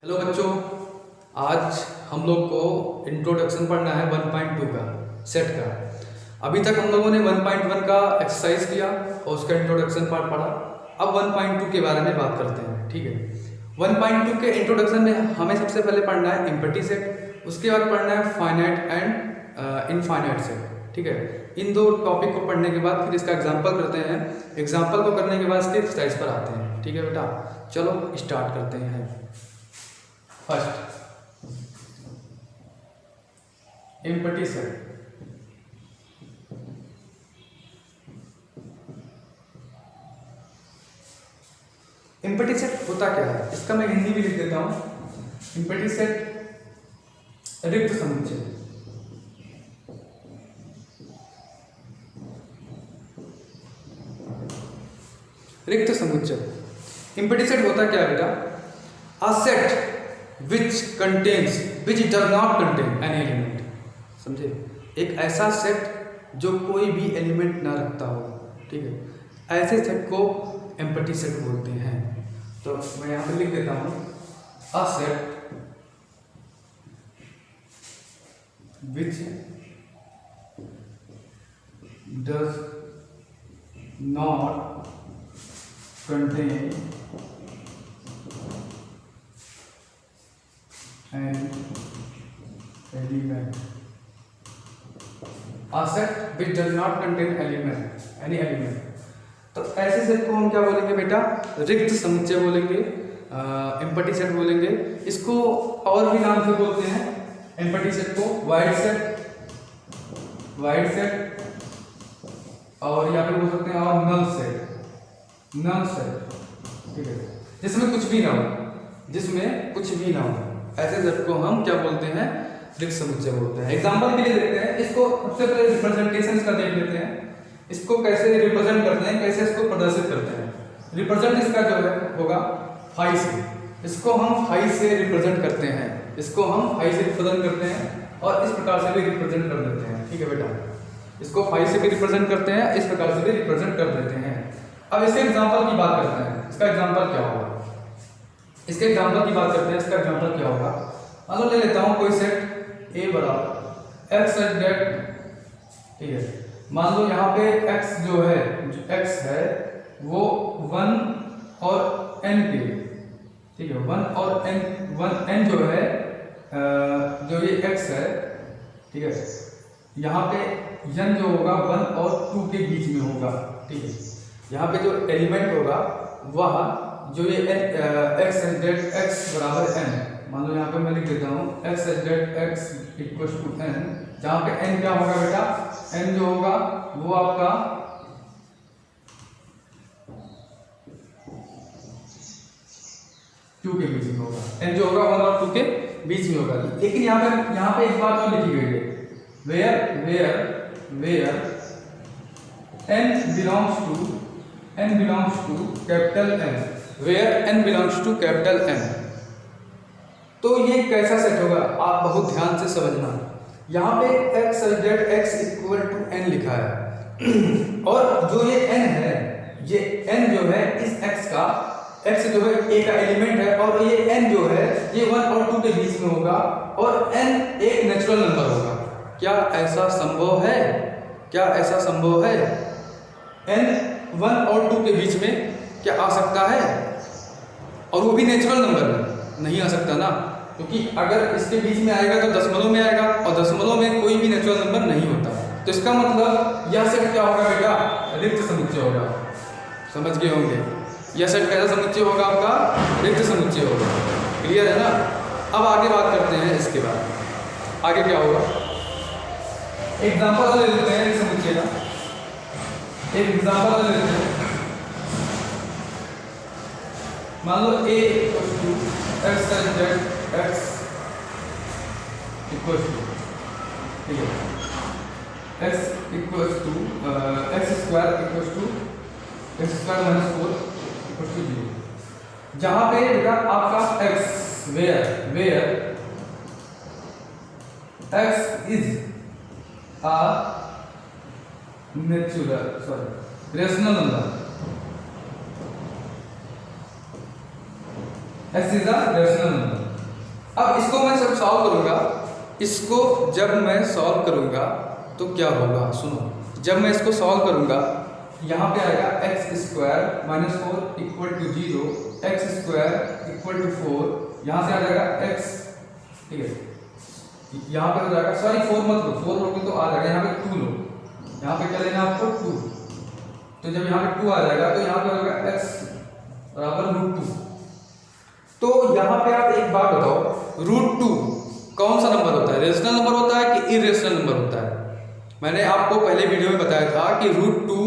Hello बच्चों, आज हम लोग को इंट्रोडक्शन पढ़ना है 1.2 का सेट का। अभी तक हम लोगों ने 1.1 का एक्सरसाइज किया और उसका इंट्रोडक्शन पार्ट पढ़ा। अब 1.2 के बारे में बात करते हैं, ठीक है। 1.2 के इंट्रोडक्शन में हमें सबसे पहले पढ़ना है एम्पटी सेट, उसके बाद पढ़ना है फाइनाइट एंड इनफाइनाइट सेट, ठीक है। इन दो टॉपिक को पढ़ने के बाद फिर इसका एग्जाम्पल करते हैं। एग्जाम्पल को करने के बाद इसके एक्सरसाइज पर आते हैं, ठीक है बेटा। चलो स्टार्ट करते हैं। First, empty set. Empty set होता क्या है, इसका मैं हिंदी भी लिख देता हूं। एम्पटी सेट रिक्त समुच्चय। रिक्त समुच्चय एम्पटी सेट होता क्या है बेटा? A set which does not contain any element। समझे? एक ऐसा सेट जो कोई भी एलिमेंट ना रखता हो, ठीक है। ऐसे सेट को एम्पटी सेट बोलते हैं। तो मैं यहाँ पे लिख देता हूँ, a set which does not contain an element। A set which does not contain any element। तो ऐसे सेट को हम क्या बोलेंगे बेटा? रिक्त समुच्चय बोलेंगे, एम्पटी सेट बोलेंगे। इसको और भी नाम से बोलते हैं एम्पटी सेट को, वाइड सेट, और या फिर बोल सकते हैं और नल सेट, ठीक है। जिसमें कुछ भी ना हो, ऐसे सेट को हम क्या बोलते हैं? रिक्त समुच्चय बोलते हैं। एग्जांपल के लिए देखते हैं इसको। सबसे पहले रिप्रेजेंटेशन का देख लेते हैं, इसको कैसे रिप्रेजेंट करते हैं, कैसे इसको प्रदर्शित करते हैं। रिप्रेजेंट इसका जो है होगा फाई से। इसको हम फाई से रिप्रेजेंट करते हैं, और इस प्रकार से भी रिप्रेजेंट कर देते हैं, ठीक है बेटा। इसको फाई से भी रिप्रेजेंट करते हैं, इस प्रकार से भी रिप्रेजेंट कर देते हैं। अब इसके एग्जाम्पल की बात करते हैं। इसका एग्जाम्पल क्या होगा? मान लो ले लेता हूं कोई सेट A बराबर x सच दैट, ठीक है। मान लो यहाँ पे x जो है वो 1 और n के, ठीक है। 1 n जो है जो ये x है, ठीक है। यहाँ पे n जो होगा 1 और 2 के बीच में होगा, ठीक है। यहाँ पे जो एलिमेंट होगा वह जो ये x सच दैट x बराबर n, मान लो यहाँ पे मैं लिख देता हूँ x such that x equal to n, जहाँ पे n क्या होगा बेटा? n जो होगा वो आपका टू के बीच में होगा। n जो होगा 1 और 2 के बीच में होगा। लेकिन यहाँ पे एक बात और लिखी गई है, where n belongs to capital N, where n belongs to capital N। तो ये कैसा सेट होगा आप बहुत ध्यान से समझना। यहाँ पे x such that x equal to n लिखा है और जो ये n है, ये n जो है इस x का, x जो है a का एलिमेंट है, और ये n जो है ये 1 और 2 के बीच में होगा, और n एक नेचुरल नंबर होगा। क्या ऐसा संभव है? n 1 और 2 के बीच में क्या आ सकता है? और वो भी नेचुरल नंबर में नहीं आ सकता ना, क्योंकि अगर इसके बीच में आएगा तो दशमलव में आएगा, और दशमलव में कोई भी नेचुरल नंबर नहीं होता। तो इसका मतलब यह सेट क्या होगा बेटा? रिक्त समुच्चय होगा। समझ गए होंगे? यह सेट कैसा समुच्चय होगा आपका? रिक्त समुच्चय होगा। क्लियर है ना? अब आगे बात करते हैं। इसके बाद आगे क्या होगा? एग्जाम्पल ले लेते हैं रिक्त समुच्चय का। एक एग्जाम्पल ले लेते हैं। मान लो a equal to x such that x equal to, ठीक है, x equal to x square equal to x square minus 4 equal to 0। जहां पे बेटा आपका x where x is a rational number, x is a rational number। अब इसको मैं जब सॉल्व करूँगा, इसको जब मैं सॉल्व करूँगा तो क्या होगा, सुनो। जब मैं इसको सॉल्व करूँगा, यहाँ पे आएगा x square minus 4 equal to 0, x square equal to 4, यहाँ से आ जाएगा एक्स, ठीक है, यहाँ पे हो जाएगा, सॉरी 4 मत लो, 4 लोगे तो आ जाएगा, यहाँ पे 2 लो, यहाँ पे क्या लेना आपको 2, तो जब यहाँ पे 2 आ जाएगा तो यहाँ पे हो जाएगा एक्स बराबर √2। तो यहाँ पे आप एक बात बताओ, √2 कौन सा नंबर होता है, रेशनल नंबर होता है कि इरेशनल नंबर होता है? मैंने आपको पहले वीडियो में बताया था कि √2,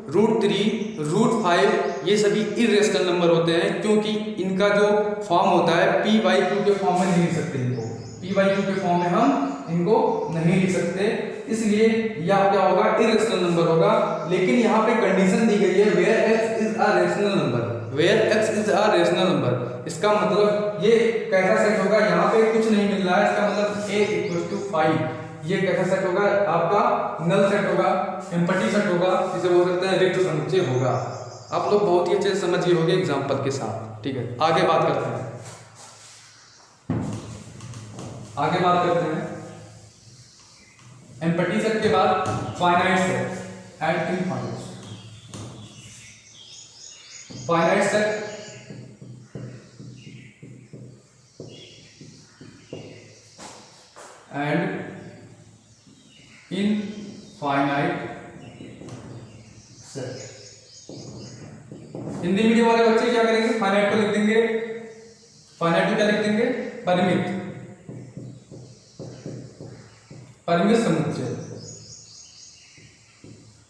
√3, √5 ये सभी इरेशनल नंबर होते हैं, क्योंकि इनका जो फॉर्म होता है p/q के फॉर्म में नहीं लिख सकते इनको, p/q के फॉर्म में हम इनको नहीं लिख सकते, इसलिए यह क्या होगा, इरेशनल नंबर होगा। लेकिन यहाँ पे कंडीशन दी गई है where x is a rational number, where x is a rational number. इसका मतलब ये कैसा सेट होगा, यहाँ पे कुछ नहीं मिल रहा है, इसका मतलब a = 5, ये कैसा सेट होगा, आपका नल सेट होगा, एम्प्टी सेट होगा, जिसे बोल सकते हैं रिक्त समुच्चय होगा। आप लोग बहुत ही अच्छे से समझ गए होंगे एग्जांपल के साथ, ठीक है। आगे बात करते हैं, आगे बात करते हैं एम्प्टी सेट के बाद finite set and infinite set. Finite set and infinite set. Hindi medium वाले बच्चे क्या करेंगे, फाइनाइट को लिख देंगे, फाइनाइट को क्या लिख देंगे, परिमित, परिमित समुच्चय।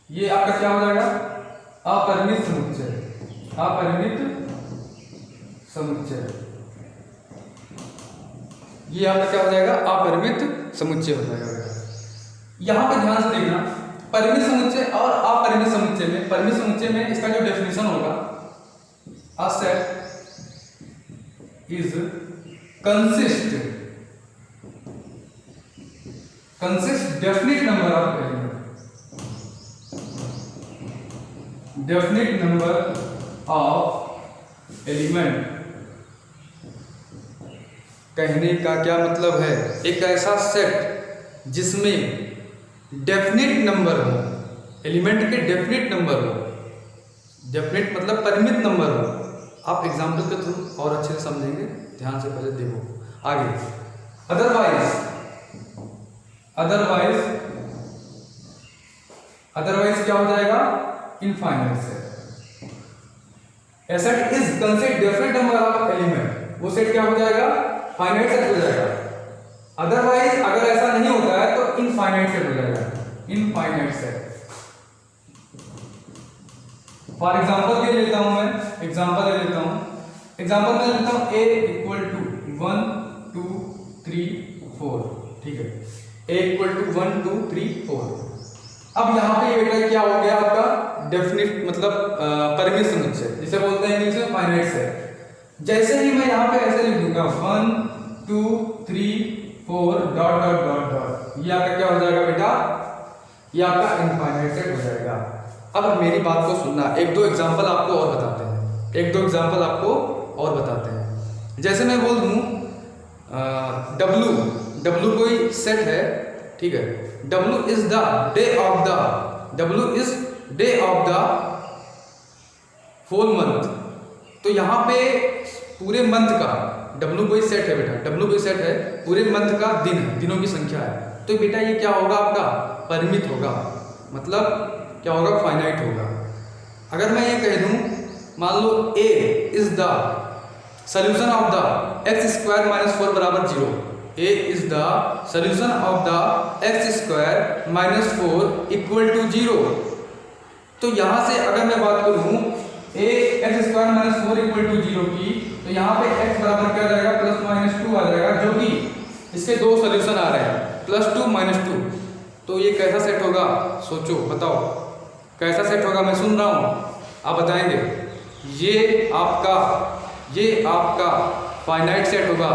ये आपका क्या हो जाएगा, अपरिमित समुच्चय, अपरिमित समुच्चय। ये आपका क्या हो जाएगा, अपरिमित समुच्चय हो जाएगा। यहां पे ध्यान से देखना, परिमित समुच्चय और अपरिमित समुच्चय में, परिमित समुच्चय में इसका जो डेफिनेशन होगा, a set is consist definite number of element, definite number of element. कहने का क्या मतलब है, एक ऐसा सेट जिसमें डेफिनिट नंबर हो, एलिमेंट के डेफिनिट नंबर हो, डेफिनिट मतलब परिमित नंबर हो। आप एग्जाम्पल के थ्रू और अच्छे से समझेंगे, ध्यान से पहले देखो आगे। अदरवाइज क्या हो जाएगा, infinite set. A set is consist definite number of element, वो सेट क्या हो जाएगा, फाइनाइट सेट हो जाएगा। अदरवाइज अगर ऐसा नहीं होता है तो इनफाइनाइट सेट हो जाएगा, इनफाइनाइट सेट। फॉर एग्जांपल के लेता हूं मैं, एग्जांपल ले लेता हूं, एग्जांपल में लेता हूं a = 1 2 3 4, ठीक है, a = 1 2 3 4। अब यहाँ पे ये बेटा क्या हो गया आपका, डेफिनिट मतलब परिमित समुच्चय, जिसे बोलते हैं इंग्लिश में फाइनाइट सेट। जैसे ही मैं यहाँ पे ऐसे लिख दूंगा 1 2 3 4 डॉट डॉट डॉट डॉट, ये आपका क्या हो जाएगा बेटा, ये आपका इनफाइनाइट सेट हो जाएगा। अब मेरी बात को सुनना, एक दो एग्जांपल आपको और बताते हैं, एक दो एग्जांपल आपको और बताते हैं। जैसे मैं बोल दूं W कोई सेट है, ठीक है, W is day of the whole month. तो यहाँ पे पूरे मंथ का W कोई सेट है बेटा, W कोई सेट है, पूरे मंथ का दिन है, दिनों की संख्या है। तो बेटा ये क्या होगा, आपका परिमित होगा, मतलब क्या होगा, फाइनाइट होगा। अगर मैं ये कह दूं, मान लो A is the solution of the x² - 4 = 0, A is the solution of the x² - 4 = 0। तो यहां से अगर मैं बात करूं A x² - 4 = 0 की, तो यहाँ पे x बराबर क्या आ जाएगा, +-2 आ जाएगा, जो कि इसके दो सॉल्यूशन आ रहे हैं, +2 -2। तो ये कैसा सेट होगा, सोचो बताओ कैसा सेट होगा, मैं सुन रहा हूँ, आप बताएंगे। ये आपका फाइनाइट सेट होगा,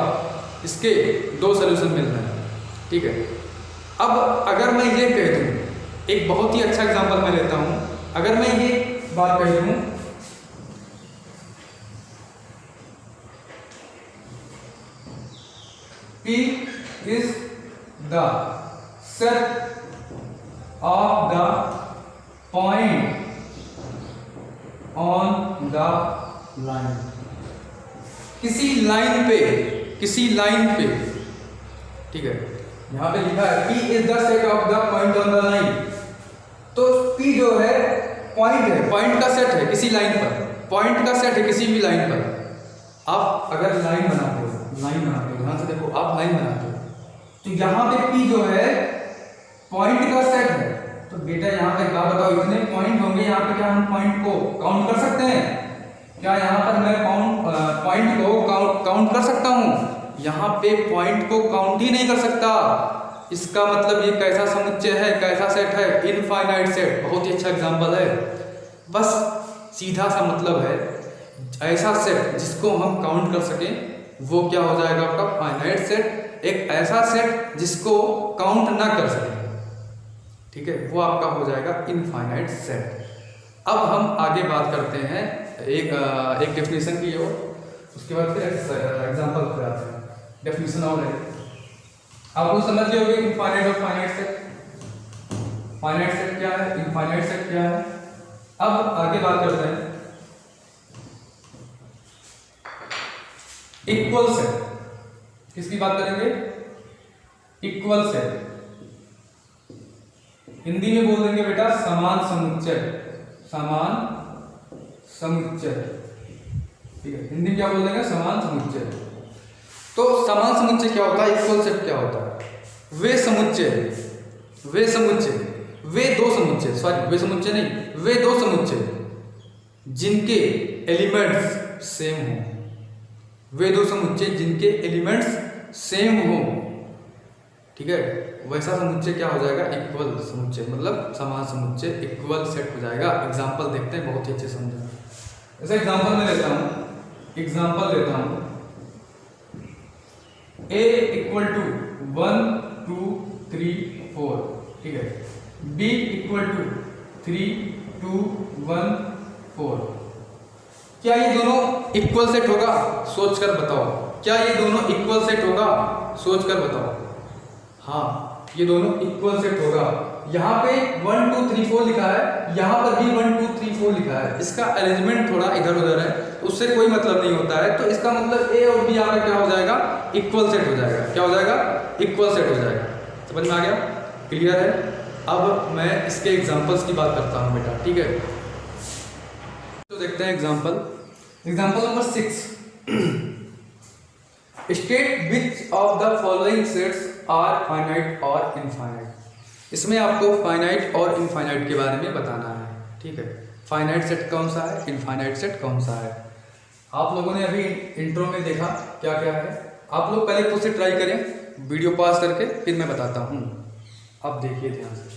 इसके दो सॉल्यूशन मिल रहे हैं, ठीक है। अब अगर मैं ये कह दूँ, एक बहुत ही अच्छा एग्जांपल मैं लेता हूँ, अगर मैं ये बात कह दूँ P is the set of the point on the line। किसी लाइन पे, ठीक है, यहाँ पे लिखा है P is the set of the point on the line। तो P जो है पॉइंट है, पॉइंट का सेट है किसी लाइन पर, पॉइंट का सेट है किसी भी लाइन पर। आप अगर लाइन बनाते हो, ध्यान से देखो, आप लाइन बनाते हो तो यहाँ पे P जो है पॉइंट का सेट है। तो बेटा यहाँ पे क्या बताओ, इतने पॉइंट होंगे यहाँ पे, क्या हम पॉइंट को काउंट कर सकते हैं? क्या यहाँ पर मैं पॉइंट को काउंट कर सकता हूँ? यहाँ पे पॉइंट को काउंट ही नहीं कर सकता। इसका मतलब ये कैसा समुच्चय है, कैसा सेट है? Infinite set. बहुत ही अच्छा एग्जांपल है। बस सीधा सा मतलब है, ऐसा सेट जिसको हम काउंट कर सकें वो क्या हो जाएगा आपका? Finite set. एक ऐसा सेट जिसको काउंट ना कर सकें, ठीक है, वो आपका हो जाएगा इनफाइनाइट सेट। अब हम आगे बात करते हैं एक डेफिनेशन की ओर, उसके बाद फिर एग्जांपल पे आते हैं। डेफिनेशन और है, आप लोग समझ गए होंगे इनफाइनाइट और फाइनाइट सेट। फाइनाइट सेट क्या है, इनफाइनाइट सेट क्या है। अब आगे बात करते हैं इक्वल सेट। किसकी बात करेंगे? Equal set. हिंदी में बोल देंगे बेटा समान समुच्चय। समान समुच्चय, ठीक है, हिंदी में क्या बोल देंगे? समान समुच्चय। तो समान समुच्चय क्या होता है? इक्वल सेट क्या होता है? वे दो समुच्चय जिनके एलिमेंट्स सेम हो। वे दो समुच्चय जिनके एलिमेंट्स सेम हो, ठीक है, वैसा समुच्चय क्या हो जाएगा? इक्वल समुच्चय, मतलब समान समुच्चय, इक्वल सेट हो जाएगा। एग्जांपल देखते हैं, बहुत ही अच्छे समझना। जैसे एग्जांपल में लेता हूं A इक्वल टू 1 2 3 4, ठीक है, B इक्वल टू 3 2 1 4। क्या ये दोनों इक्वल सेट होगा? सोचकर बताओ। क्या ये दोनों इक्वल सेट होगा? सोचकर बताओ। हाँ, ये दोनों इक्वल सेट होगा। यहाँ पे 1 2 3 4 लिखा है, यहाँ पर भी 1 2 3 4 लिखा है। इसका अरेंजमेंट थोड़ा इधर उधर है, उससे कोई मतलब नहीं होता है। तो इसका मतलब A और B यहाँ पे क्या हो जाएगा? इक्वल सेट हो जाएगा। क्या हो जाएगा? इक्वल सेट हो जाएगा। समझ में आ गया? क्लियर है? अब मैं इसके एग्जाम्पल्स की बात करता हूँ बेटा, ठीक है। तो देखते हैं example number 6। State which of the following sets are finite और इनफाइनाइट। इसमें आपको फाइनाइट और इनफाइनाइट के बारे में बताना है, ठीक है। फाइनाइट सेट कौन सा है, इनफाइनाइट सेट कौन सा है। आप लोगों ने अभी इंट्रो में देखा क्या क्या है। आप लोग पहले खुद से ट्राई करें, वीडियो पॉज करके, फिर मैं बताता हूँ। अब देखिए ध्यान से।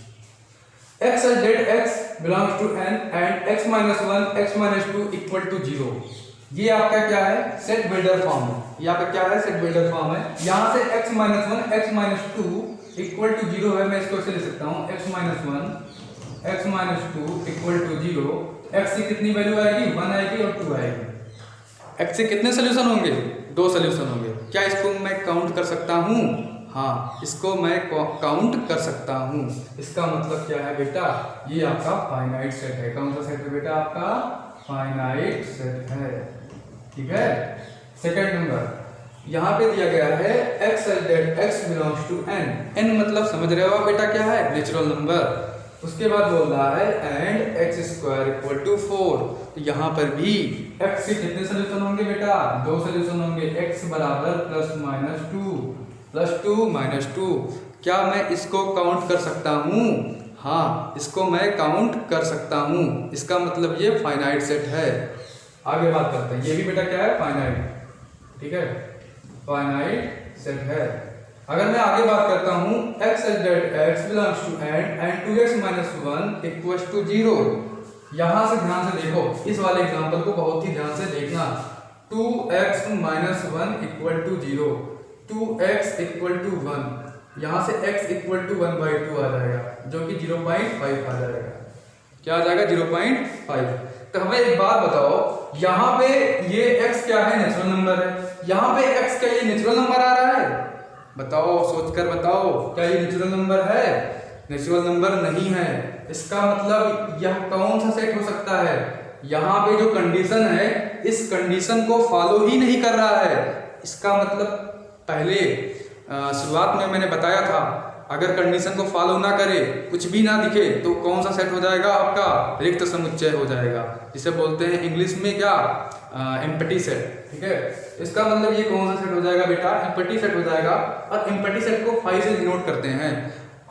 x such that x belongs to n and x minus 1 x minus 2 equal to 0। ये आपका क्या है? सेट बिल्डर फॉर्म है। ये आपका क्या है? सेट बिल्डर फॉर्म है। यहाँ से x minus 1 x minus 2 equal to 0 है। मैं इसको ऐसे लिख सकता हूँ, x minus 1 x minus 2 equal to 0। x की कितनी वैल्यू आएगी? 1 आएगी और 2 आएगी। x से कितने सोल्यूशन होंगे? 2 सोल्यूशन होंगे। क्या इसको मैं काउंट कर सकता हूँ? हाँ, इसको मैं काउंट कर सकता हूँ। इसका मतलब क्या है बेटा? ये आपका फाइनाइट सेट है। कौन सा सेट है बेटा? आपका फाइनाइट सेट है, ठीक है। सेकंड नंबर यहाँ पे दिया गया है x such that x belongs to n। n मतलब समझ रहे हो बेटा क्या है? Natural number. उसके बाद बोल रहा है and x square equal to 4। तो यहाँ पर भी x के कितने सोल्यूशन होंगे बेटा? 2 सोल्यूशन होंगे। x बराबर +2 -2। क्या मैं इसको काउंट कर सकता हूँ? हाँ, इसको मैं काउंट कर सकता हूँ। इसका मतलब ये फाइनाइट सेट है। आगे बात करते हैं। ये भी बेटा क्या है? फाइनाइट, ठीक है, फाइनाइट सेट है। अगर मैं आगे बात करता हूँ x such that x belongs to n and 2x minus 1 equals to 0। यहाँ से ध्यान से देखो, इस वाले एग्जाम्पल को बहुत ही ध्यान से देखना। 2x minus 1 equal to 0, 2x equal to 1। यहाँ से x equal to 1/2 आ जाएगा, जो कि 0.5 आ जाएगा। क्या आ जाएगा? 0.5। तो हमें एक बात बताओ, यहाँ पे ये x क्या है? नेचुरल नंबर है। यहाँ पे x क्या ये नेचुरल नंबर आ रहा है? बताओ, सोचकर बताओ, क्या ये नेचुरल नंबर है? नेचुरल नंबर नहीं है। इसका मतलब यह कौन सा सेट हो सकता है? यहाँ पे जो कंडीशन है इस कंडीशन को फॉलो ही नहीं कर रहा है। इसका मतलब पहले शुरुआत में मैंने बताया था, अगर कंडीशन को फॉलो ना करे, कुछ भी ना दिखे, तो कौन सा सेट हो जाएगा? आपका रिक्त समुच्चय हो जाएगा, जिसे बोलते हैं इंग्लिश में क्या, एम्प्टी सेट। ठीक है, इसका मतलब ये कौन सा सेट हो जाएगा बेटा? एम्प्टी सेट हो जाएगा। और एम्प्टी सेट को फाई से डिनोट करते हैं।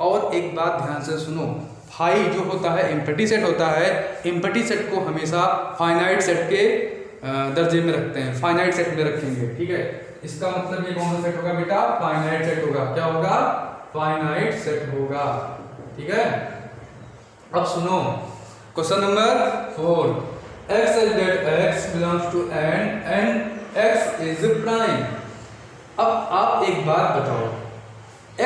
और एक बात ध्यान से सुनो, फाई जो होता है एम्प्टी सेट होता है, एम्प्टी सेट को हमेशा फाइनाइट सेट के दर्जे में रखते हैं, फाइनाइट सेट में रखेंगे। ठीक है, इसका मतलब ये कौन सा सेट होगा बेटा? फाइनाइट सेट होगा। क्या होगा? फाइनाइट सेट होगा। ठीक है, अब सुनो question number 4, x such that x belongs to n and x is prime। अब आप एक बात बताओ,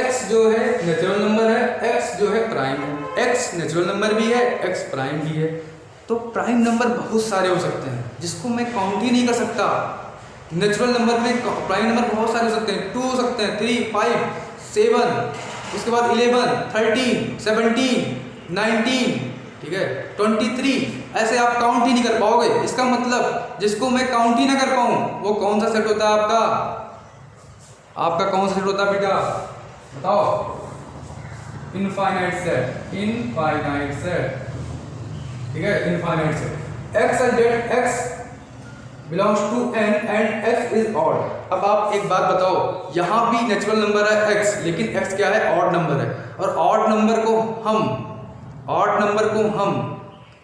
x जो है नेचुरल नंबर है, x जो है प्राइम है। x नेचुरल नंबर भी है, x प्राइम भी है, तो प्राइम नंबर बहुत सारे हो सकते हैं जिसको मैं काउंट ही नहीं कर सकता। नेचुरल नंबर में प्राइम नंबर बहुत सारे हो सकते हैं, 2 हो सकते हैं, 3, 5, 7, उसके बाद 11, 13, 17, 19, ठीक है, 23, ऐसे आप काउंट ही नहीं कर पाओगे। इसका मतलब जिसको मैं काउंट ही ना कर पाऊँ वो कौन सा सेट होता है आपका? आपका कौन सा सेट होता है बेटा? बताओ। Infinite set, infinite set. ठीक है, infinite set. x such that x belongs to n and x is odd। अब आप एक बात बताओ, यहाँ भी नेचुरल नंबर है x, लेकिन x क्या है? ऑड नंबर है। और ऑड नंबर को हम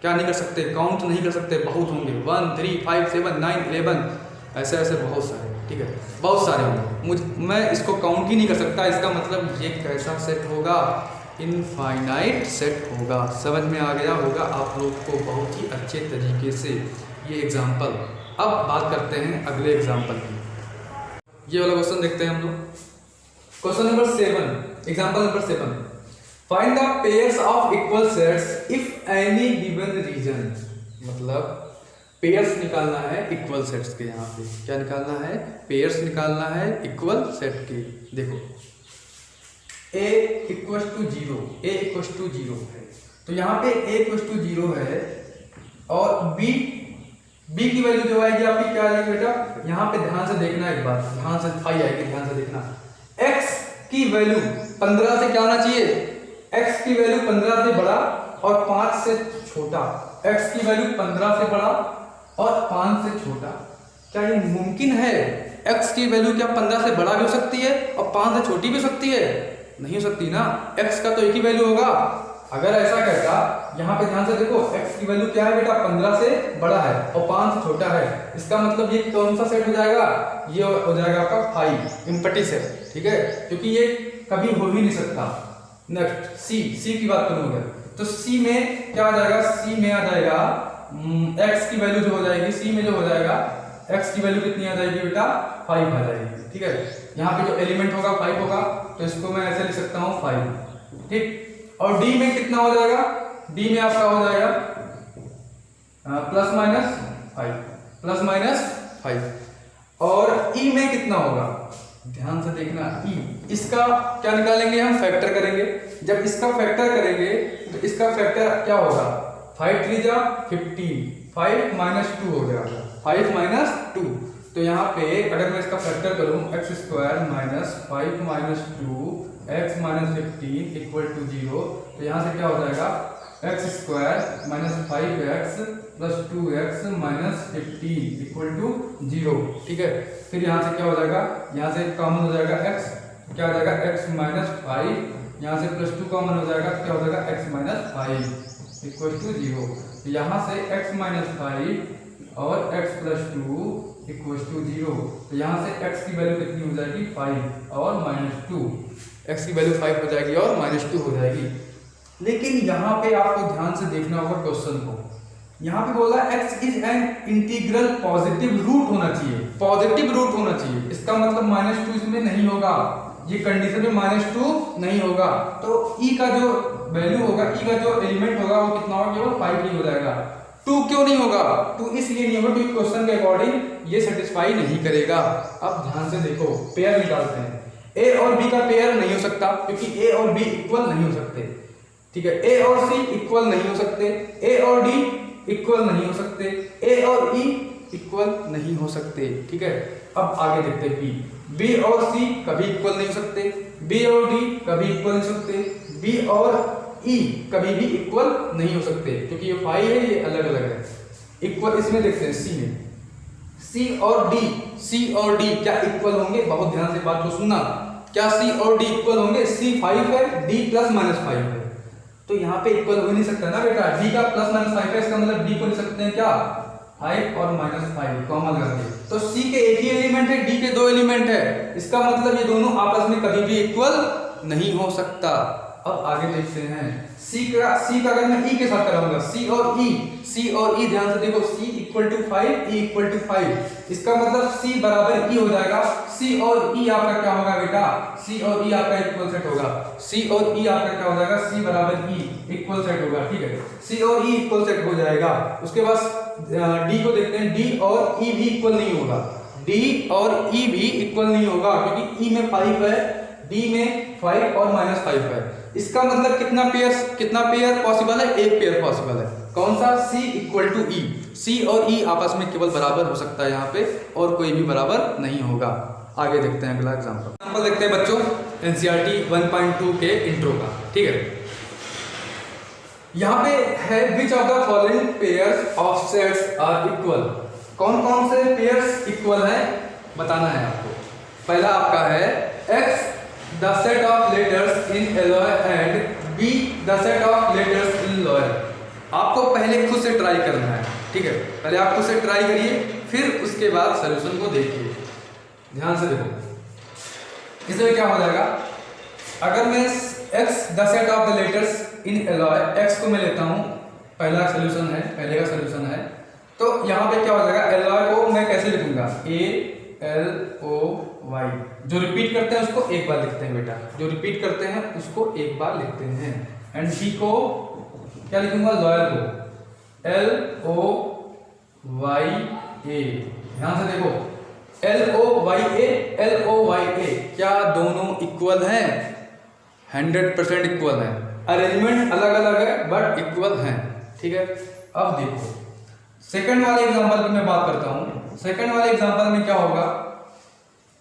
क्या नहीं कर सकते? काउंट नहीं कर सकते। बहुत होंगे, 1, 3, 5, 7, 9, 11, ऐसे ऐसे बहुत सारे। ठीक है, बहुत सारे होंगे, मैं इसको काउंट ही नहीं कर सकता। इसका मतलब ये कैसा सेट होगा? इनफाइनाइट सेट होगा। समझ में आ गया होगा आप लोग को बहुत ही अच्छे तरीके से ये एग्जाम्पल। अब बात करते हैं अगले एग्जाम्पल की। ये वाला क्वेश्चन देखते हैं हम लोग। Question number 7, example number 7, find the pairs of equal sets if any given reason. मतलब पेयर्स निकालना है इक्वल सेट्स के। यहाँ पे क्या निकालना है? पेयर्स निकालना है इक्वल सेट के। देखो a equal to 0, a equal to 0 है, तो यहाँ पे a इक्वल टू 0 है और b की वैल्यू जो आएगी आपकी क्या आएगी बेटा? यहाँ पे ध्यान से देखना, एक बात ध्यान से, फाई आएगी, ध्यान से देखना। x की वैल्यू 15 से क्या होना चाहिए? x की वैल्यू 15 से बड़ा और 5 से छोटा। x की वैल्यू 15 से बड़ा और 5 से छोटा। क्या ये मुमकिन है? x की वैल्यू क्या 15 से बड़ा भी हो सकती है और 5 से छोटी भी हो सकती है? नहीं हो सकती ना, x का तो एक ही वैल्यू होगा। अगर ऐसा कहता, यहाँ पे ध्यान से देखो, x की वैल्यू क्या है बेटा? 15 से बड़ा है और 5 से छोटा है। इसका मतलब ये कौन सा सेट हो जाएगा? ये हो जाएगा आपका फाई, एम्प्टी सेट। ठीक है, क्योंकि ये कभी हो ही नहीं सकता। नेक्स्ट सी की बात करूंगा तो सी में क्या आ जाएगा? सी में आ जाएगा x की वैल्यू जो हो जाएगी, सी में जो हो जाएगा x की वैल्यू कितनी आ जाएगी बेटा? 5 आ जाएगी। ठीक है, यहाँ पे जो एलिमेंट होगा 5 होगा, तो इसको मैं ऐसे लिख सकता हूँ 5। ठीक, और d में कितना हो जाएगा? d में आपका हो जाएगा प्लस माइनस 5। और e में कितना होगा? ध्यान से देखना, e, इसका क्या निकालेंगे हम? फैक्टर करेंगे। जब इसका फैक्टर करेंगे तो इसका फैक्टर क्या होगा? 5 3 जा 15, 5 माइनस 2 हो गया, 5 माइनस 2। तो यहाँ पे अगर मैं इसका फैक्टर करूँ, x square minus 5 minus 2 x minus 15 equal to 0, तो यहाँ से क्या हो जाएगा? X square minus 5x plus 2x minus 15 equal to 0। ठीक है, फिर यहाँ से क्या हो जाएगा? यहाँ से कॉमन हो जाएगा x, क्या हो जाएगा? x माइनस 5, यहाँ से प्लस 2 कॉमन हो जाएगा, क्या हो जाएगा? x minus 5 equal to 0। यहाँ से x माइनस 5 और x प्लस 2 इक्वल टू 0, तो यहाँ से x की वैल्यू कितनी हो जाएगी? 5 और माइनस 2। x की वैल्यू 5 हो जाएगी और माइनस 2 हो जाएगी। लेकिन यहाँ पे आपको ध्यान से देखना होगा क्वेश्चन को। यहाँ पे बोला x is an integral positive root होना चाहिए, पॉजिटिव रूट होना चाहिए। इसका मतलब माइनस 2 इसमें नहीं होगा, ये कंडीशन में माइनस 2 नहीं होगा। तो e का जो वैल्यू होगा, e का जो एलिमेंट होगा वो कितना होगा? केवल 5 ही हो जाएगा। 2 क्यों नहीं होगा? 2 इसलिए नहीं होगा क्योंकि क्वेश्चन के अकॉर्डिंग ये सेटिस्फाई नहीं करेगा। अब ध्यान से देखो, पेयर निकालते हैं। ए और बी का पेयर नहीं हो सकता क्योंकि ए और बी इक्वल नहीं हो सकते, ठीक है। ए और सी इक्वल नहीं हो सकते, ए और डी इक्वल नहीं हो सकते, ए और ई इक्वल नहीं हो सकते, ठीक है। अब आगे देखते हैं बी। बी और सी कभी इक्वल नहीं हो सकते, बी और डी कभी इक्वल नहीं हो सकते, बी और ई कभी भी इक्वल नहीं हो सकते क्योंकि ये फाई है, ये अलग अलग है। इक्वल इसमें देखते हैं सी में, सी और डी, सी और डी क्या इक्वल होंगे? बहुत ध्यान से बात को सुनना। क्या सी और डी इक्वल होंगे? सी 5 है, डी प्लस माइनस 5 है, तो यहाँ पे इक्वल हो नहीं सकता ना बेटा। डी का प्लस माइनस 5 है, इसका मतलब डी को लिख सकते हैं क्या? 5 और -5 कॉमन करके। तो सी के एक ही एलिमेंट है, डी के 2 एलिमेंट है, इसका मतलब ये दोनों आपस में कभी भी इक्वल नहीं हो सकता। अब आगे देखते हैं सी का अगर मैं ई के साथ कराऊंगा, सी और ई ध्यान से देखो, C equal to 5, E equal to 5, इसका मतलब सी बराबर ई हो जाएगा। सी और ई आपका क्या होगा बेटा? सी और ई आपका इक्वल सेट होगा, सी और ई आपका क्या हो जाएगा? सी बराबर ई इक्वल सेट होगा, ठीक है। सी और ई इक्वल सेट हो जाएगा। उसके बाद डी को देखते हैं, डी और ई भी इक्वल नहीं होगा, डी और ई भी इक्वल नहीं होगा क्योंकि ई में 5 है, डी में 5 और -5 है। इसका मतलब कितना पेयर पॉसिबल है? एक पेयर पॉसिबल है। कौन सा? C इक्वल टू ई। सी और ई आपस में केवल बराबर हो सकता है यहाँ पे, और कोई भी बराबर नहीं होगा। आगे देखते हैं अगला एग्जांपल देखते हैं बच्चों एनसीईआरटी 1.2 के इंट्रो का, ठीक है। यहाँ पे है which of the following pairs of sets are equal. कौन कौन से पेयर्स इक्वल है बताना है आपको। पहला आपका है x the set of letters in alloy and b the set of letters in loy। आपको पहले खुद से ट्राई करना है, ठीक है। पहले आप खुद से ट्राई करिए, फिर उसके बाद सॉल्यूशन को देखिए। ध्यान से देखो, इसमें क्या हो जाएगा। अगर मैं x the set of the letters in alloy, x को मैं लेता हूँ, पहला सॉल्यूशन है, पहले का सॉल्यूशन है, तो यहाँ पे क्या हो जाएगा, alloy को मैं कैसे लिखूंगा? ALOY। जो रिपीट करते हैं उसको एक बार लिखते हैं बेटा, जो रिपीट करते हैं उसको एक बार लिखते हैं। एंड सी को क्या लिखूंगा? लॉयल को LOYA। ध्यान से देखो, LOYA क्या दोनों इक्वल हैं? 100% इक्वल है। अरेंजमेंट अलग अलग है बट इक्वल हैं, ठीक है। अब देखो सेकंड वाले एग्जांपल की मैं बात करता हूं। सेकंड वाले एग्जांपल में क्या होगा?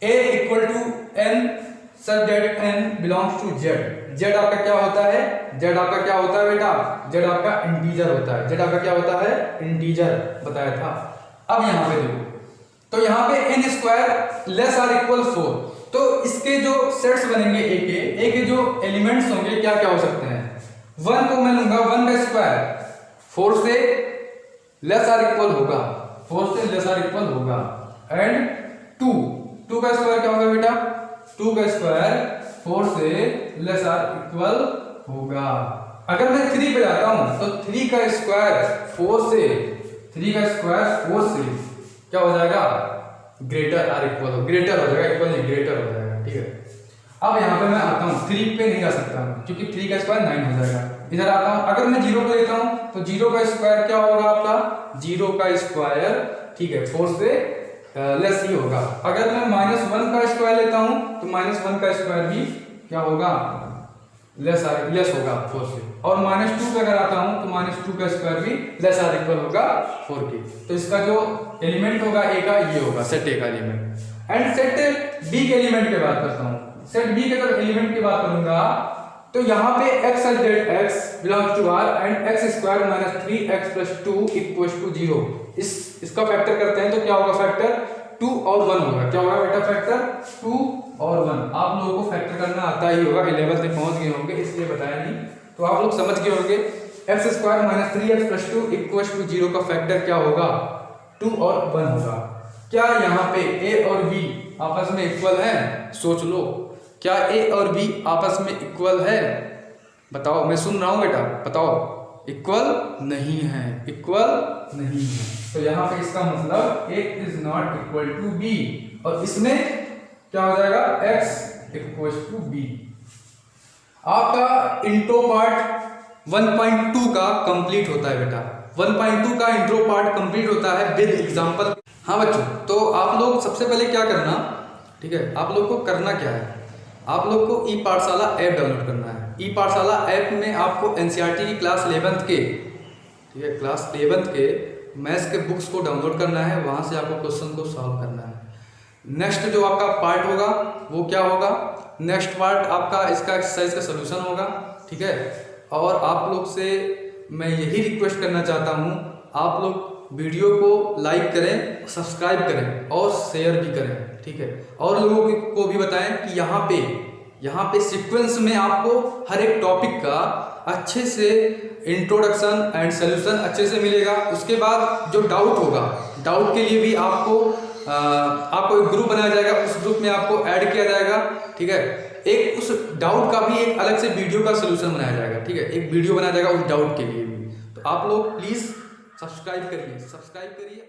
A equal to n such that n belongs to z। z आपका क्या होता है? z आपका क्या होता है बेटा? z आपका इंटीजर होता है। z आपका क्या होता है? इंटीजर बताया था। अब यहाँ पे देखो, तो यहाँ पे n square less or equal 4, तो इसके जो सेट्स बनेंगे a के जो एलिमेंट्स होंगे क्या क्या हो सकते हैं? 1 को मैं लूंगा, 1 का स्क्वायर 4 से लेस आर इक्वल होगा, 4 से लेस आर इक्वल होगा। एंड 2 का स्क्वायर क्या होगा बेटा? 2 का स्क्वायर 4 से लेस आर इक्वल होगा। अगर मैं 3 पे जाता हूं तो 3 का स्क्वायर 4 से क्या हो जाएगा? ग्रेटर आर इक्वल हो, ग्रेटर हो जाएगा, इक्वल नहीं ग्रेटर हो जाएगा, ठीक है। अब यहाँ पे मैं आता हूँ, 3 पे नहीं जा सकता क्योंकि 3 का स्क्वायर 9 हो जाएगा। इधर आता हूँ, अगर मैं 0 पे लेता हूँ तो 0 का स्क्वायर क्या होगा आपका? 0 का स्क्वायर, ठीक है, 4 से लेस ही होगा। अगर मैं -1 का स्क्वायर लेता हूं तो -1 का स्क्वायर भी क्या होगा? लेस होगा 4 से। और -2 पे अगर आता हूं तो -2 का स्क्वायर भी लेस आर इक्वल होगा 4 के। तो इसका जो एलिमेंट होगा ए का, ये होगा सेट ए का एलिमेंट। एंड सेट बी के एलिमेंट की बात करता हूं। सेट बी के जब एलिमेंट की बात करूंगा तो यहाँ पे x such that x belongs to R and x square minus 3x plus 2 equals to 0। इसका फैक्टर करते हैं तो क्या होगा? फैक्टर 2 और 1 होगा। क्या होगा बेटा? फैक्टर 2 और 1। आप लोगों को फैक्टर करना आता ही होगा, 11 तक पहुंच गए होंगे, इसलिए बताया नहीं, तो आप लोग समझ गए होंगे। x square minus 3x plus 2 equal to 0 का फैक्टर क्या होगा? 2 और 1 होगा। क्या यहाँ पे a और b आपस में इक्वल है? सोच लो, क्या a और b आपस में इक्वल है? बताओ, मैं सुन रहा हूं बेटा, बताओ। इक्वल नहीं है, इक्वल नहीं है। तो यहाँ पे इसका मतलब a is not equal to b, और इसमें क्या हो जाएगा? x equal to b। आपका इंट्रो पार्ट 1.2 का कंप्लीट होता है बेटा। 1.2 का इंट्रो पार्ट कंप्लीट होता है विद एग्जांपल। हाँ बच्चों, तो आप लोग सबसे पहले क्या करना, ठीक है, आप लोग को करना क्या है, आप लोग को ई पाठशाला ऐप डाउनलोड करना है। ई पाठशाला ऐप में आपको एनसीईआरटी की क्लास 11th के, ठीक है, क्लास 11th के मैथ्स के बुक्स को डाउनलोड करना है, वहाँ से आपको क्वेश्चन को सॉल्व करना है। नेक्स्ट जो आपका पार्ट होगा वो क्या होगा, नेक्स्ट पार्ट आपका इसका एक्सरसाइज का सोल्यूशन होगा, ठीक है। और आप लोग से मैं यही रिक्वेस्ट करना चाहता हूँ, आप लोग वीडियो को लाइक करें, सब्सक्राइब करें और शेयर भी करें, ठीक है। और लोगों को भी बताएं कि यहाँ पे सीक्वेंस में आपको हर एक टॉपिक का अच्छे से इंट्रोडक्शन एंड सॉल्यूशन अच्छे से मिलेगा। उसके बाद जो डाउट होगा, डाउट के लिए भी आपको एक ग्रुप बनाया जाएगा, उस ग्रुप में आपको ऐड किया जाएगा, ठीक है। एक उस डाउट का भी एक अलग से वीडियो का सॉल्यूशन बनाया जाएगा, ठीक है, एक वीडियो बनाया जाएगा उस डाउट के लिए भी। तो आप लोग प्लीज़ सब्सक्राइब करिए।